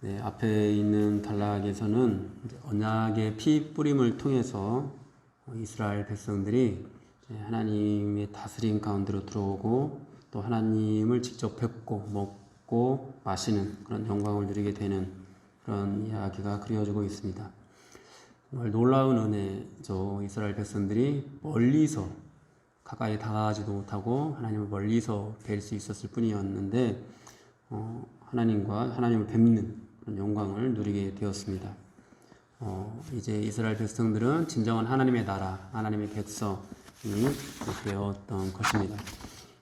네, 앞에 있는 단락에서는 언약의 피 뿌림을 통해서 이스라엘 백성들이 하나님의 다스림 가운데로 들어오고 또 하나님을 직접 뵙고 먹고 마시는 그런 영광을 누리게 되는 그런 이야기가 그려지고 있습니다. 정말 놀라운 은혜죠. 이스라엘 백성들이 멀리서 가까이 다가가지도 못하고 하나님을 멀리서 뵐 수 있었을 뿐이었는데 하나님을 뵙는 그런 영광을 누리게 되었습니다. 이제 이스라엘 백성들은 진정한 하나님의 나라, 하나님의 백성이 되었던 것입니다.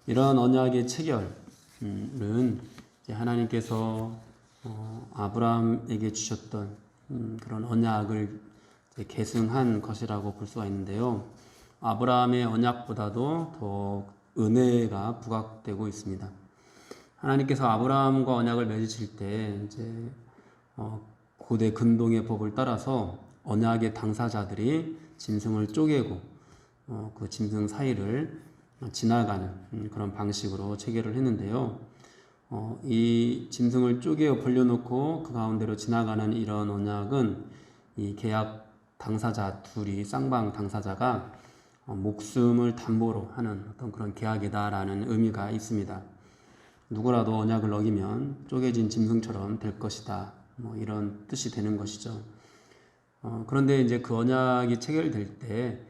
이런 언약의 체결은 하나님께서 아브라함에게 주셨던 그런 언약을 계승한 것이라고 볼 수가 있는데요. 아브라함의 언약보다도 더 은혜가 부각되고 있습니다. 하나님께서 아브라함과 언약을 맺으실 때 이제 고대 근동의 법을 따라서 언약의 당사자들이 짐승을 쪼개고 그 짐승 사이를 지나가는 그런 방식으로 체결을 했는데요. 이 짐승을 쪼개어 벌려놓고 그 가운데로 지나가는 이런 언약은 이 계약 당사자 둘이 쌍방 당사자가 목숨을 담보로 하는 어떤 그런 계약이다라는 의미가 있습니다. 누구라도 언약을 어기면 쪼개진 짐승처럼 될 것이다. 이런 뜻이 되는 것이죠. 그런데 이제 그 언약이 체결될 때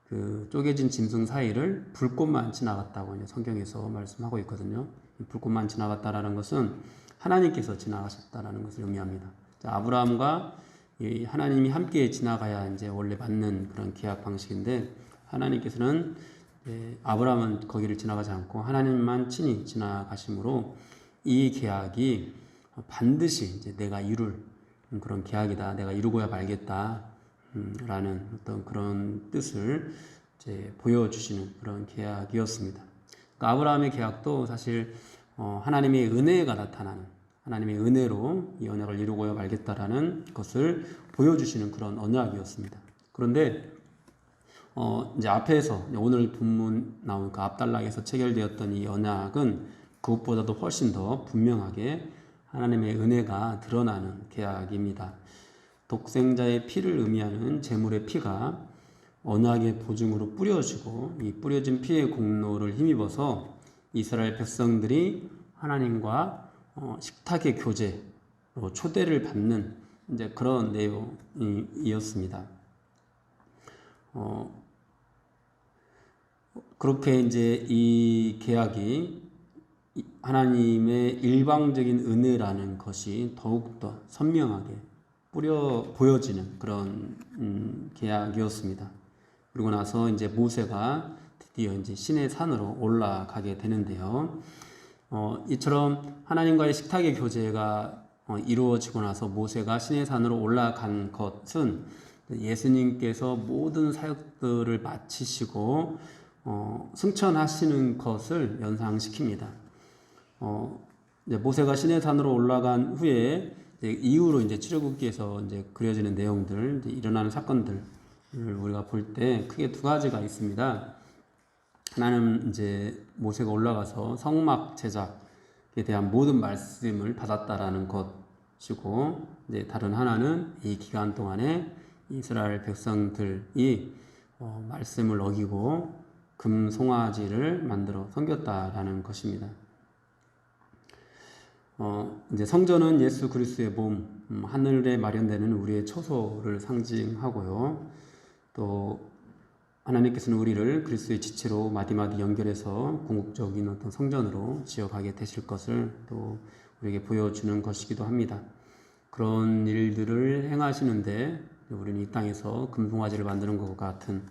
그 쪼개진 짐승 사이를 불꽃만 지나갔다고 이제 성경에서 말씀하고 있거든요. 불꽃만 지나갔다라는 것은 하나님께서 지나가셨다라는 것을 의미합니다. 아브라함과 하나님이 함께 지나가야 이제 원래 맞는 그런 계약 방식인데 하나님께서는 아브라함은 거기를 지나가지 않고 하나님만 친히 지나가심으로 이 계약이 반드시 이제 내가 이룰 그런 계약이다. 내가 이루고야 말겠다. 라는 어떤 그런 뜻을 이제 보여주시는 그런 계약이었습니다. 그러니까 아브라함의 계약도 사실 하나님의 은혜가 나타나는 하나님의 은혜로 이 언약을 이루고야 말겠다라는 것을 보여주시는 그런 언약이었습니다. 그런데 이제 앞에서 오늘 본문 나온 그 앞단락에서 체결되었던 이 언약은 그것보다도 훨씬 더 분명하게 하나님의 은혜가 드러나는 계약입니다. 독생자의 피를 의미하는 제물의 피가 언약의 보증으로 뿌려지고 이 뿌려진 피의 공로를 힘입어서 이스라엘 백성들이 하나님과 식탁의 교제로 초대를 받는 이제 그런 내용이었습니다. 그렇게 이제 이 계약이 하나님의 일방적인 은혜라는 것이 더욱더 선명하게 보여지는 그런 계약이었습니다. 그리고 나서 이제 모세가 드디어 이제 신의 산으로 올라가게 되는데요. 이처럼 하나님과의 식탁의 교제가 이루어지고 나서 모세가 신의 산으로 올라간 것은 예수님께서 모든 사역들을 마치시고 승천하시는 것을 연상시킵니다. 이제 모세가 신의 산으로 올라간 후에 이후로 이제 출애굽기에서 이제 그려지는 내용들, 이제 일어나는 사건들을 우리가 볼 때 크게 두 가지가 있습니다. 하나는 이제 모세가 올라가서 성막 제작에 대한 모든 말씀을 받았다라는 것이고, 이제 다른 하나는 이 기간 동안에 이스라엘 백성들이 말씀을 어기고 금 송아지를 만들어 섬겼다라는 것입니다. 이제 성전은 예수 그리스도의 몸, 하늘에 마련되는 우리의 처소를 상징하고요. 또 하나님께서는 우리를 그리스도의 지체로 마디마디 연결해서 궁극적인 어떤 성전으로 지어가게 되실 것을 또 우리에게 보여주는 것이기도 합니다. 그런 일들을 행하시는데 우리는 이 땅에서 금송아지를 만드는 것과 같은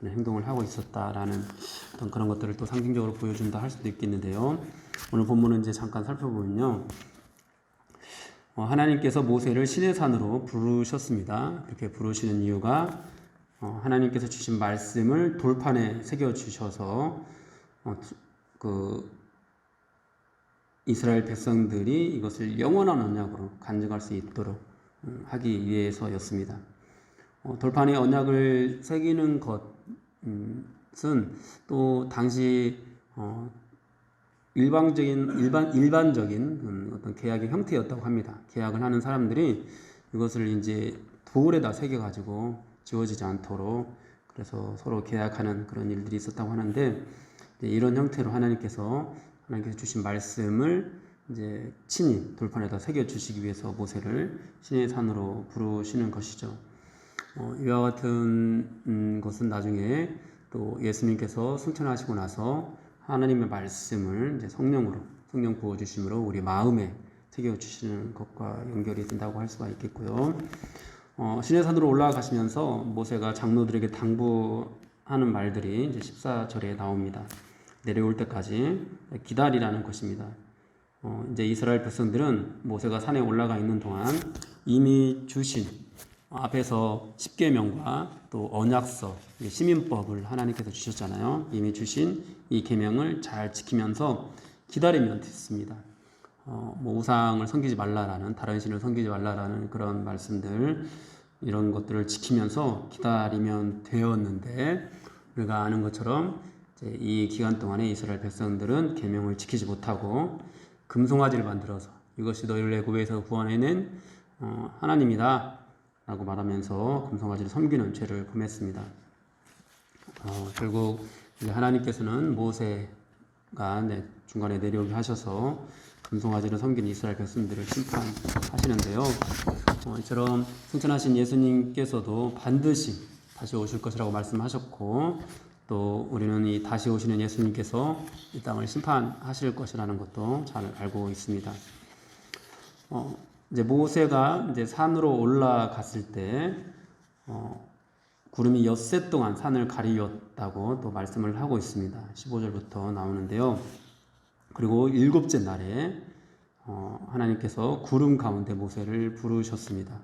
행동을 하고 있었다라는 어떤 그런 것들을 또 상징적으로 보여준다 할 수도 있겠는데요. 오늘 본문은 이제 잠깐 살펴보면요. 하나님께서 모세를 신의 산으로 부르셨습니다. 그렇게 부르시는 이유가 하나님께서 주신 말씀을 돌판에 새겨주셔서 그 이스라엘 백성들이 이것을 영원한 언약으로 간직할 수 있도록 하기 위해서였습니다. 돌판에 언약을 새기는 것은 또 당시 일반적인 어떤 계약의 형태였다고 합니다. 계약을 하는 사람들이 이것을 이제 돌에다 새겨가지고 지워지지 않도록 그래서 서로 계약하는 그런 일들이 있었다고 하는데 이런 형태로 하나님께서 주신 말씀을 이제 친히 돌판에다 새겨 주시기 위해서 모세를 시내의 산으로 부르시는 것이죠. 이와 같은 것은 나중에 또 예수님께서 승천하시고 나서 하나님의 말씀을 이제 성령 부어주심으로 우리 마음에 새겨주시는 것과 연결이 된다고 할 수가 있겠고요. 시내산으로 올라가시면서 모세가 장로들에게 당부하는 말들이 이제 14절에 나옵니다. 내려올 때까지 기다리라는 것입니다. 이제 이스라엘 백성들은 모세가 산에 올라가 있는 동안 이미 주신 앞에서 십계명과 또 언약서, 시민법을 하나님께서 주셨잖아요. 이미 주신 이 계명을 잘 지키면서 기다리면 됐습니다. 우상을 섬기지 말라라는, 다른 신을 섬기지 말라라는 그런 말씀들, 이런 것들을 지키면서 기다리면 되었는데, 우리가 아는 것처럼 이제 이 기간 동안에 이스라엘 백성들은 계명을 지키지 못하고 금송아지를 만들어서 이것이 너희를 애굽에서 구원해낸 하나님이다 라고 말하면서 금송아지를 섬기는 죄를 범했습니다. 결국 하나님께서는 모세가 중간에 내려오게 하셔서 금송아지를 섬기는 이스라엘 백성들을 심판하시는데요. 이처럼 승천하신 예수님께서도 반드시 다시 오실 것이라고 말씀하셨고, 또 우리는 이 다시 오시는 예수님께서 이 땅을 심판하실 것이라는 것도 잘 알고 있습니다. 이제 모세가 이제 산으로 올라갔을 때 구름이 엿새 동안 산을 가리웠다고 또 말씀을 하고 있습니다. 15절부터 나오는데요. 그리고 7째 날에 하나님께서 구름 가운데 모세를 부르셨습니다.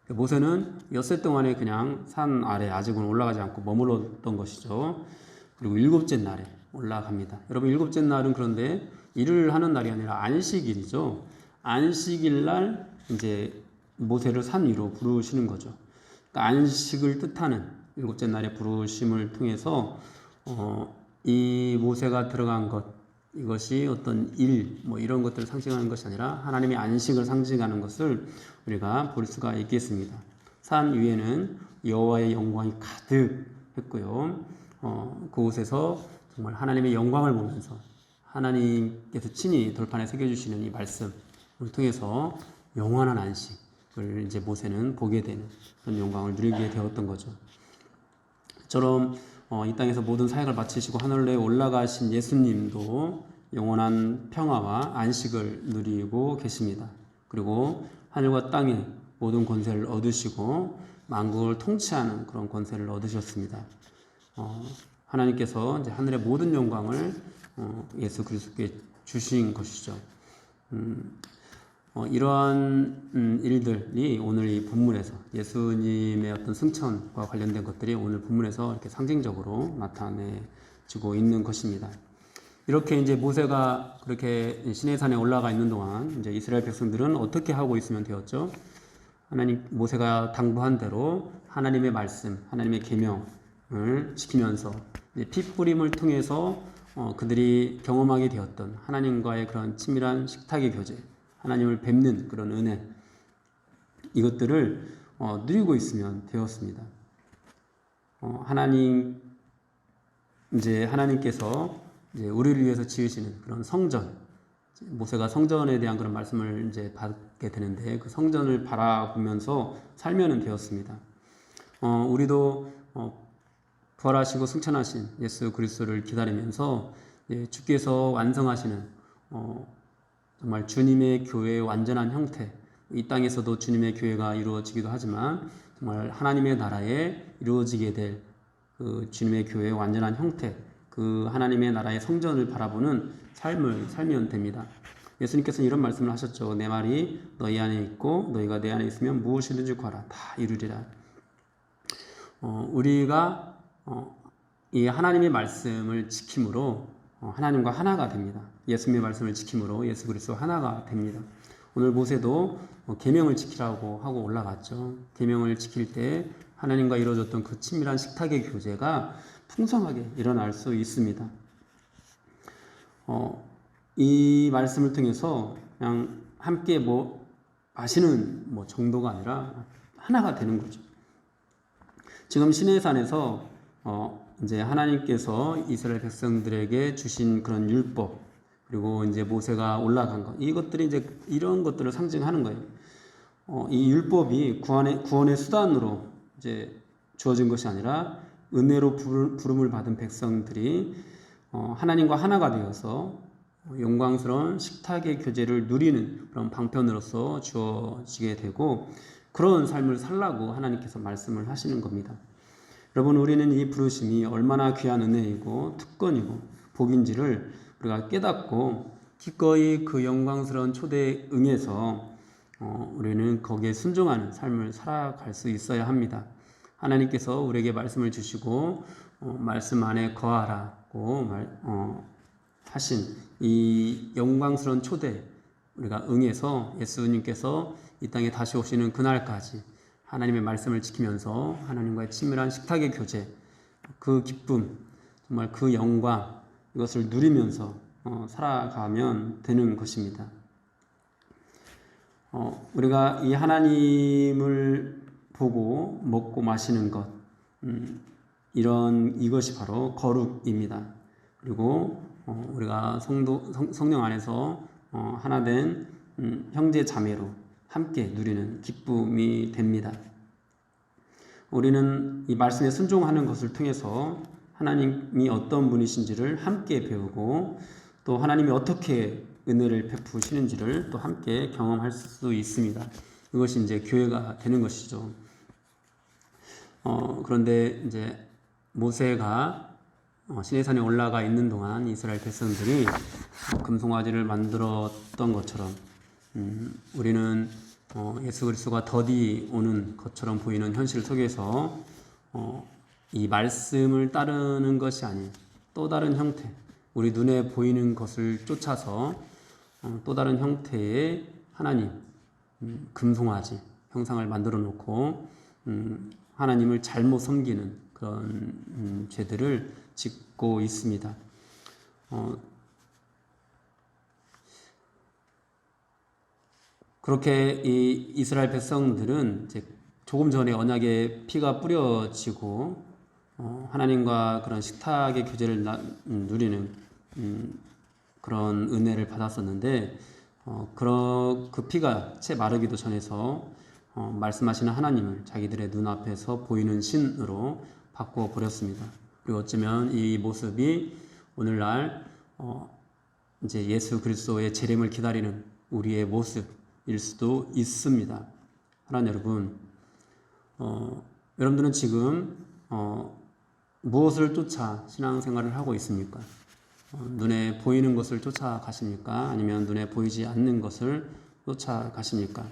모세는 엿새 동안에 그냥 산 아래 아직은 올라가지 않고 머물렀던 것이죠. 그리고 7째 날에 올라갑니다. 여러분 7째 날은 그런데 일을 하는 날이 아니라 안식일이죠. 안식일 날 이제 모세를 산 위로 부르시는 거죠. 그러니까 안식을 뜻하는 7째 날의 부르심을 통해서 이 모세가 들어간 것, 이것이 어떤 일, 이런 것들을 상징하는 것이 아니라 하나님의 안식을 상징하는 것을 우리가 볼 수가 있겠습니다. 산 위에는 여호와의 영광이 가득했고요. 그곳에서 정말 하나님의 영광을 보면서 하나님께서 친히 돌판에 새겨주시는 이 말씀을 통해서 영원한 안식을 이제 모세는 보게 되는 그런 영광을 누리게 되었던 거죠. 이처럼 이 땅에서 모든 사역을 마치시고 하늘에 올라가신 예수님도 영원한 평화와 안식을 누리고 계십니다. 그리고 하늘과 땅의 모든 권세를 얻으시고 만국을 통치하는 그런 권세를 얻으셨습니다. 하나님께서 이제 하늘의 모든 영광을 예수 그리스도께 주신 것이죠. 이러한 일들이 오늘 이 본문에서 예수님의 어떤 승천과 관련된 것들이 오늘 본문에서 이렇게 상징적으로 나타내지고 있는 것입니다. 이렇게 이제 모세가 그렇게 시내산에 올라가 있는 동안 이제 이스라엘 백성들은 어떻게 하고 있으면 되었죠? 모세가 당부한 대로 하나님의 말씀, 하나님의 계명을 지키면서 피 뿌림을 통해서 그들이 경험하게 되었던 하나님과의 그런 친밀한 식탁의 교제, 하나님을 뵙는 그런 은혜, 이것들을 누리고 있으면 되었습니다. 하나님께서 이제 우리를 위해서 지으시는 그런 성전, 모세가 성전에 대한 그런 말씀을 이제 받게 되는데 그 성전을 바라보면서 살면 되었습니다. 우리도 부활하시고 승천하신 예수 그리스도를 기다리면서 주께서 완성하시는 정말 주님의 교회의 완전한 형태, 이 땅에서도 주님의 교회가 이루어지기도 하지만 정말 하나님의 나라에 이루어지게 될 그 주님의 교회의 완전한 형태, 그 하나님의 나라의 성전을 바라보는 삶을 살면 됩니다. 예수님께서는 이런 말씀을 하셨죠. 내 말이 너희 안에 있고 너희가 내 안에 있으면 무엇이든지 구하라 다 이루리라. 우리가 이 하나님의 말씀을 지킴으로 하나님과 하나가 됩니다. 예수님의 말씀을 지킴으로 예수 그리스도 하나가 됩니다. 오늘 모세도 계명을 지키라고 하고 올라갔죠. 계명을 지킬 때 하나님과 이루어졌던 그 친밀한 식탁의 교제가 풍성하게 일어날 수 있습니다. 이 말씀을 통해서 그냥 함께 마시는 정도가 아니라 하나가 되는 거죠. 지금 시내산에서 이제 하나님께서 이스라엘 백성들에게 주신 그런 율법, 그리고 이제 모세가 올라간 것, 이것들이 이제 이런 것들을 상징하는 거예요. 이 율법이 구원의 수단으로 이제 주어진 것이 아니라 은혜로 부름을 받은 백성들이 하나님과 하나가 되어서 영광스러운 식탁의 교제를 누리는 그런 방편으로서 주어지게 되고, 그런 삶을 살라고 하나님께서 말씀을 하시는 겁니다. 여러분, 우리는 이 부르심이 얼마나 귀한 은혜이고 특권이고 복인지를 우리가 깨닫고 기꺼이 그 영광스러운 초대에 응해서 우리는 거기에 순종하는 삶을 살아갈 수 있어야 합니다. 하나님께서 우리에게 말씀을 주시고 말씀 안에 거하라고 하신 이 영광스러운 초대, 우리가 응해서 예수님께서 이 땅에 다시 오시는 그날까지 하나님의 말씀을 지키면서 하나님과의 친밀한 식탁의 교제, 그 기쁨, 정말 그 영광, 이것을 누리면서 살아가면 되는 것입니다. 우리가 이 하나님을 보고 먹고 마시는 것, 이것이 바로 거룩입니다. 그리고 우리가 성령 안에서 하나된 형제 자매로 함께 누리는 기쁨이 됩니다. 우리는 이 말씀에 순종하는 것을 통해서 하나님이 어떤 분이신지를 함께 배우고, 또 하나님이 어떻게 은혜를 베푸시는지를 또 함께 경험할 수 있습니다. 이것이 이제 교회가 되는 것이죠. 그런데 이제 모세가 시내산에 올라가 있는 동안 이스라엘 백성들이 금송아지를 만들었던 것처럼 우리는 예수 그리스도가 더디 오는 것처럼 보이는 현실 속에서 이 말씀을 따르는 것이 아닌 또 다른 형태, 우리 눈에 보이는 것을 쫓아서 또 다른 형태의 하나님, 금송아지 형상을 만들어 놓고 하나님을 잘못 섬기는 그런 죄들을 짓고 있습니다. 그렇게 이 이스라엘 백성들은 이제 조금 전에 언약의 피가 뿌려지고 하나님과 그런 식탁의 교제를 누리는 그런 은혜를 받았었는데, 그 피가 채 마르기도 전에서 말씀하시는 하나님을 자기들의 눈앞에서 보이는 신으로 바꾸어 버렸습니다. 그리고 어쩌면 이 모습이 오늘날 이제 예수 그리스도의 재림을 기다리는 우리의 모습일 수도 있습니다. 하나님 여러분, 여러분들은 지금 무엇을 쫓아 신앙생활을 하고 있습니까? 눈에 보이는 것을 쫓아가십니까? 아니면 눈에 보이지 않는 것을 쫓아가십니까?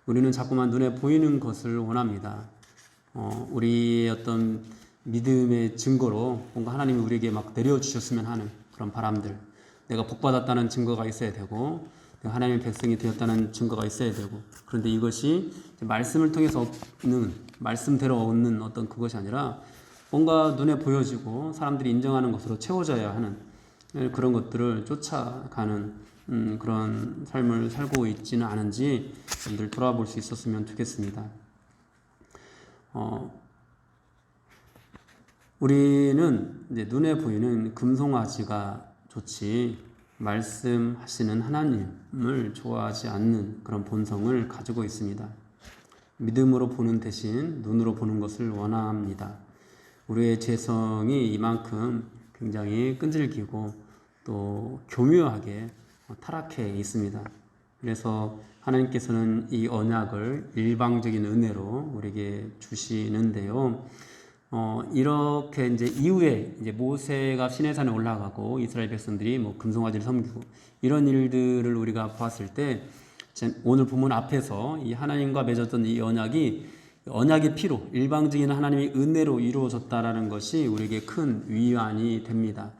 우리는 자꾸만 눈에 보이는 것을 원합니다. 우리의 어떤 믿음의 증거로 뭔가 하나님이 우리에게 막 내려주셨으면 하는 그런 바람들, 내가 복받았다는 증거가 있어야 되고, 내가 하나님의 백성이 되었다는 증거가 있어야 되고, 그런데 이것이 말씀을 통해서 얻는, 말씀대로 얻는 어떤 그것이 아니라 뭔가 눈에 보여지고 사람들이 인정하는 것으로 채워져야 하는 그런 것들을 쫓아가는 그런 삶을 살고 있지는 않은지 늘 돌아볼 수 있었으면 좋겠습니다. 우리는 이제 눈에 보이는 금송아지가 좋지 말씀하시는 하나님을 좋아하지 않는 그런 본성을 가지고 있습니다. 믿음으로 보는 대신 눈으로 보는 것을 원합니다. 우리의 죄성이 이만큼 굉장히 끈질기고 또 교묘하게 타락해 있습니다. 그래서 하나님께서는 이 언약을 일방적인 은혜로 우리에게 주시는데요. 이렇게 이제 이후에 이제 모세가 시내산에 올라가고 이스라엘 백성들이 금송아지를 섬기고 이런 일들을 우리가 봤을 때, 오늘 본문 앞에서 이 하나님과 맺었던 이 언약의 피로, 일방적인 하나님의 은혜로 이루어졌다라는 것이 우리에게 큰 위안이 됩니다.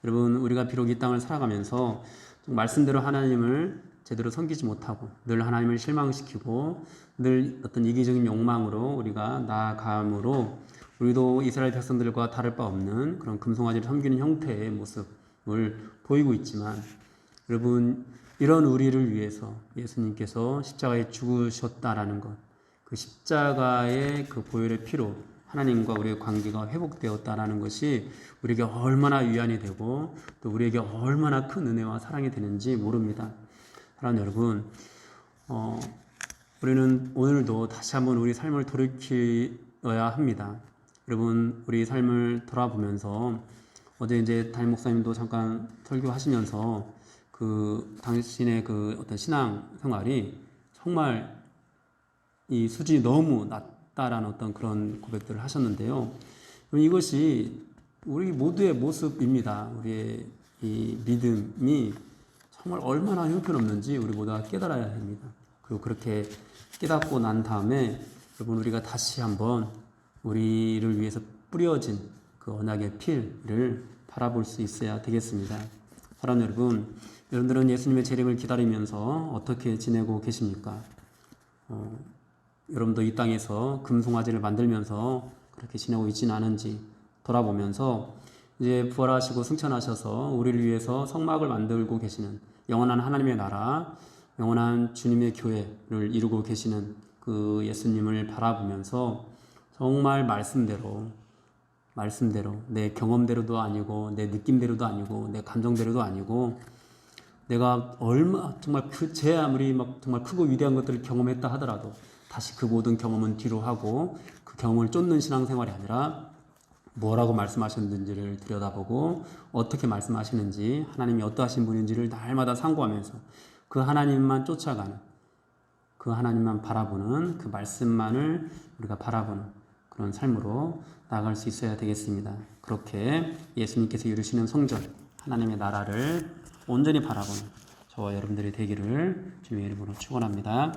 여러분, 우리가 비록 이 땅을 살아가면서 말씀대로 하나님을 제대로 섬기지 못하고 늘 하나님을 실망시키고 늘 어떤 이기적인 욕망으로 우리가 나아감으로 우리도 이스라엘 백성들과 다를 바 없는 그런 금송아지를 섬기는 형태의 모습을 보이고 있지만, 여러분, 이런 우리를 위해서 예수님께서 십자가에 죽으셨다라는 것, 그 십자가의 그 보혈의 피로 하나님과 우리의 관계가 회복되었다라는 것이 우리에게 얼마나 위안이 되고 또 우리에게 얼마나 큰 은혜와 사랑이 되는지 모릅니다. 사랑하는 여러분, 우리는 오늘도 다시 한번 우리 삶을 돌이켜야 합니다. 여러분, 우리 삶을 돌아보면서 어제 이제 담임 목사님도 잠깐 설교하시면서 그 당신의 그 어떤 신앙 생활이 정말 이 수준이 너무 낮다라는 어떤 그런 고백들을 하셨는데요. 이것이 우리 모두의 모습입니다. 우리의 이 믿음이 정말 얼마나 형편없는지 우리 모두가 깨달아야 합니다. 그리고 그렇게 깨닫고 난 다음에 여러분, 우리가 다시 한번 우리를 위해서 뿌려진 그 언약의 피를 바라볼 수 있어야 되겠습니다. 사랑하는 여러분, 여러분들은 예수님의 재림을 기다리면서 어떻게 지내고 계십니까? 여러분도 이 땅에서 금송아지를 만들면서 그렇게 지내고 있지는 않은지 돌아보면서 이제 부활하시고 승천하셔서 우리를 위해서 성막을 만들고 계시는 영원한 하나님의 나라, 영원한 주님의 교회를 이루고 계시는 그 예수님을 바라보면서 정말 말씀대로 내 경험대로도 아니고 내 느낌대로도 아니고 내 감정대로도 아니고 내가 정말 제 아무리 막 정말 크고 위대한 것들을 경험했다 하더라도 다시 그 모든 경험은 뒤로 하고 그 경험을 쫓는 신앙생활이 아니라 뭐라고 말씀하셨는지를 들여다보고 어떻게 말씀하시는지 하나님이 어떠하신 분인지를 날마다 상고하면서 그 하나님만 쫓아가는, 그 하나님만 바라보는, 그 말씀만을 우리가 바라보는 그런 삶으로 나아갈 수 있어야 되겠습니다. 그렇게 예수님께서 이루시는 성전, 하나님의 나라를 온전히 바라보는 저와 여러분들이 되기를 주님의 이름으로 축원합니다.